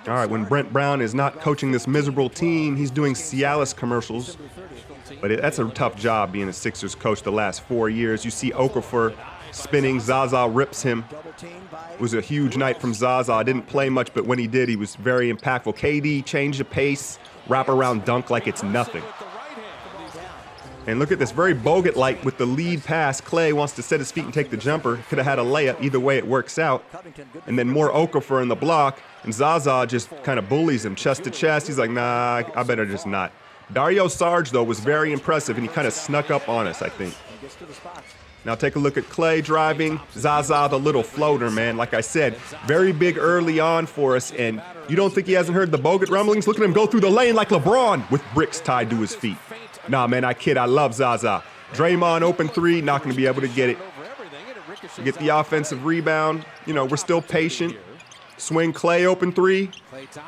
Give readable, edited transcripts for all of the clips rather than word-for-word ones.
All right, when Brent Brown is not coaching this miserable team, he's doing Cialis commercials. But that's a tough job being a Sixers coach the last 4 years. You see Okafor spinning, Zaza rips him. It was a huge night from Zaza. Didn't play much, but when he did, he was very impactful. KD changed the pace, wrap around dunk like it's nothing. And look at this, very Bogut-like with the lead pass. Clay wants to set his feet and take the jumper. Could have had a layup. Either way, it works out. And then more Okafor in the block. And Zaza just kind of bullies him chest to chest. He's like, nah, I better just not. Dario Saric, though, was very impressive, and he kind of snuck up on us, I think. Now take a look at Clay driving. Zaza, the little floater, man. Like I said, very big early on for us. And you don't think he hasn't heard the Bogut rumblings? Look at him go through the lane like LeBron with bricks tied to his feet. Nah, man, I kid. I love Zaza. Draymond open three, not going to be able to get it. Get the offensive rebound. You know, we're still patient. Swing Clay open three,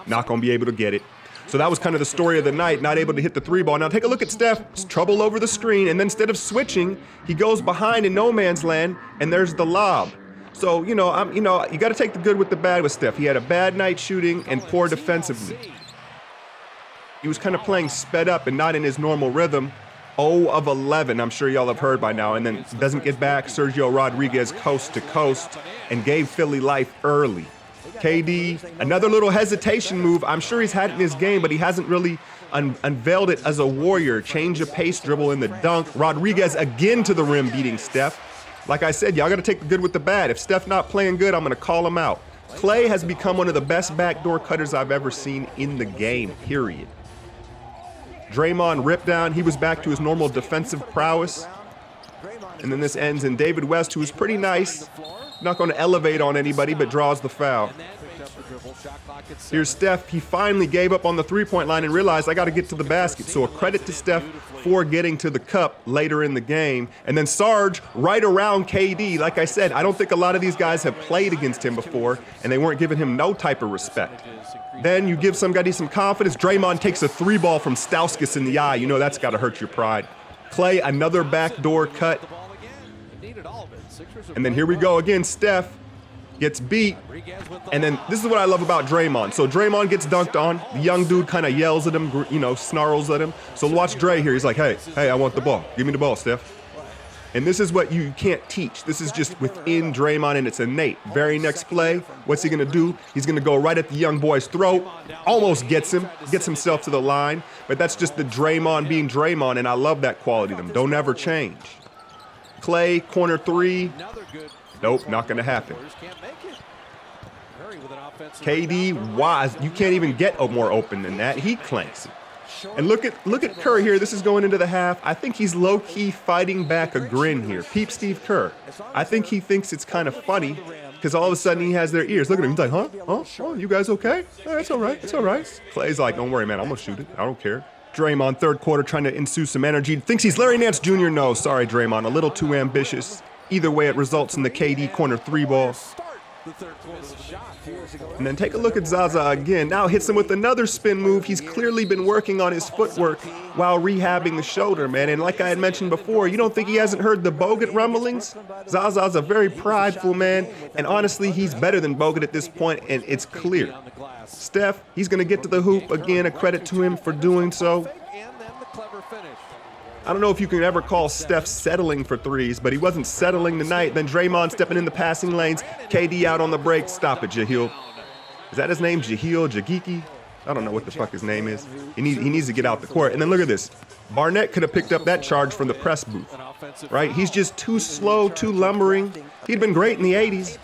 not going to be able to get it. So that was kind of the story of the night, not able to hit the three ball. Now take a look at Steph. It's trouble over the screen, and then instead of switching, he goes behind in no man's land, and there's the lob. So, you got to take the good with the bad with Steph. He had a bad night shooting and poor defensively. He was kind of playing sped up and not in his normal rhythm. 0 of 11, I'm sure y'all have heard by now, and then doesn't get back. Sergio Rodriguez coast to coast and gave Philly life early. KD, another little hesitation move. I'm sure he's had it in his game, but he hasn't really unveiled it as a warrior. Change of pace dribble in the dunk. Rodriguez again to the rim beating Steph. Like I said, y'all got to take the good with the bad. If Steph not playing good, I'm going to call him out. Clay has become one of the best backdoor cutters I've ever seen in the game, period. Draymond ripped down. He was back to his normal defensive prowess. And then this ends in David West, who was pretty nice. Not going to elevate on anybody, but draws the foul. Here's Steph. He finally gave up on the three-point line and realized I got to get to the basket. So a credit to Steph for getting to the cup later in the game. And then Sarge right around KD. Like I said, I don't think a lot of these guys have played against him before, and they weren't giving him no type of respect. Then you give somebody some confidence. Draymond takes a three ball from Stauskas in the eye. You know that's got to hurt your pride. Clay, another backdoor cut. And then here we go again. Steph gets beat. And then this is what I love about Draymond. So Draymond gets dunked on. The young dude kind of yells at him, snarls at him. So watch Dre here. He's like, hey, I want the ball. Give me the ball, Steph. And this is what you can't teach. This is just within Draymond, and it's innate. Very next play, what's he going to do? He's going to go right at the young boy's throat. Almost gets him. Gets himself to the line. But that's just the Draymond being Draymond, and I love that quality of them. Don't ever change. Clay, corner three. Nope, not going to happen. KD, wise. You can't even get more open than that. He clanks it. And look at Kerr here. This is going into the half. I think he's low-key fighting back a grin here. Peep Steve Kerr. I think he thinks it's kind of funny because all of a sudden he has their ears. Look at him. He's like, huh? Oh, you guys okay? It's all right. It's all right. Clay's like, don't worry, man. I'm going to shoot it. I don't care. Draymond, third quarter, trying to ensue some energy. Thinks he's Larry Nance Jr. No, sorry, Draymond. A little too ambitious. Either way, it results in the KD corner three ball. And then take a look at Zaza again. Now hits him with another spin move. He's clearly been working on his footwork while rehabbing the shoulder, man. And like I had mentioned before, you don't think he hasn't heard the Bogut rumblings? Zaza's a very prideful man. And honestly, he's better than Bogut at this point, and it's clear. Steph, he's going to get to the hoop. Again, a credit to him for doing so. I don't know if you can ever call Steph settling for threes, but he wasn't settling tonight. Then Draymond stepping in the passing lanes. KD out on the break. Stop it, Jahil. Is that his name? Jagiki? I don't know what the fuck his name is. He needs to get out the court. And then look at this. Barnett could have picked up that charge from the press booth, right? He's just too slow, too lumbering. He'd been great in the 80s.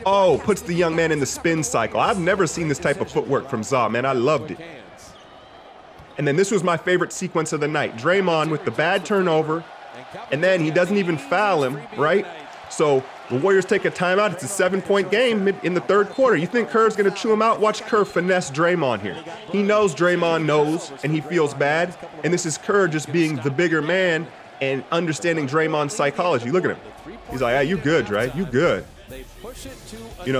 Oh, puts the young man in the spin cycle. I've never seen this type of footwork from Za, man. I loved it. And then this was my favorite sequence of the night. Draymond with the bad turnover, and then he doesn't even foul him, right? So the Warriors take a timeout. It's a 7-point game in the third quarter. You think Kerr's going to chew him out? Watch Kerr finesse Draymond here. He knows Draymond knows, and he feels bad. And this is Kerr just being the bigger man and understanding Draymond's psychology. Look at him. He's like, hey, you good, Dre. You good.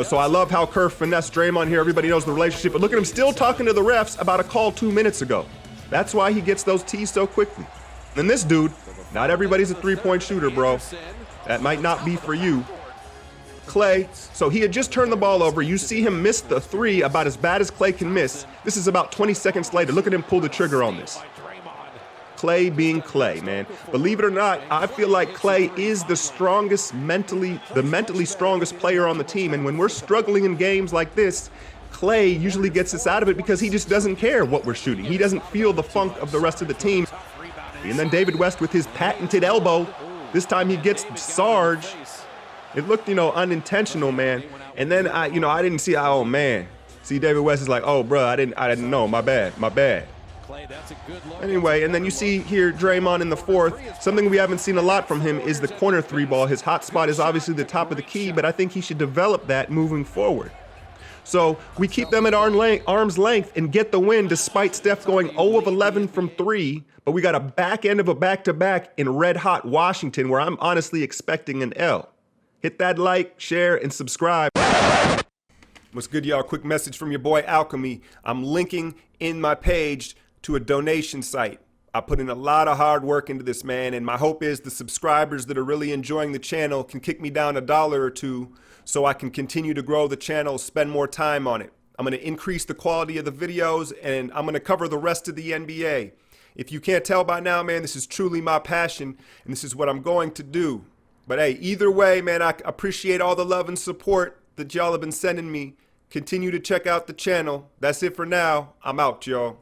So I love how Kerr finessed Draymond here. Everybody knows the relationship. But look at him still talking to the refs about a call 2 minutes ago. That's why he gets those tees so quickly. And this dude, not everybody's a three-point shooter, bro. That might not be for you. Clay. So he had just turned the ball over. You see him miss the three about as bad as Clay can miss. This is about 20 seconds later. Look at him pull the trigger on this. Clay being Clay, man. Believe it or not, I feel like Clay is the mentally strongest player on the team. And when we're struggling in games like this, Clay usually gets us out of it because he just doesn't care what we're shooting. He doesn't feel the funk of the rest of the team. And then David West with his patented elbow. This time he gets Sarge. It looked, unintentional, man. And then I didn't see. Oh man, see David West is like, oh bro, I didn't know. My bad. Anyway, and then you see here Draymond in the fourth. Something we haven't seen a lot from him is the corner three ball. His hot spot is obviously the top of the key, but I think he should develop that moving forward. So we keep them at arm's length and get the win despite Steph going 0 of 11 from three. But we got a back end of a back-to-back in red-hot Washington where I'm honestly expecting an L. Hit that like, share, and subscribe. What's good, y'all? Quick message from your boy Alchemy. I'm linking in my page to a donation site. I put in a lot of hard work into this, man, and my hope is the subscribers that are really enjoying the channel can kick me down $1 or $2 so I can continue to grow the channel, spend more time on it. I'm going to increase the quality of the videos, and I'm going to cover the rest of the NBA. If you can't tell by now, man, this is truly my passion, and this is what I'm going to do. But hey, either way, man, I appreciate all the love and support that y'all have been sending me. Continue to check out the channel. That's it for now. I'm out, y'all.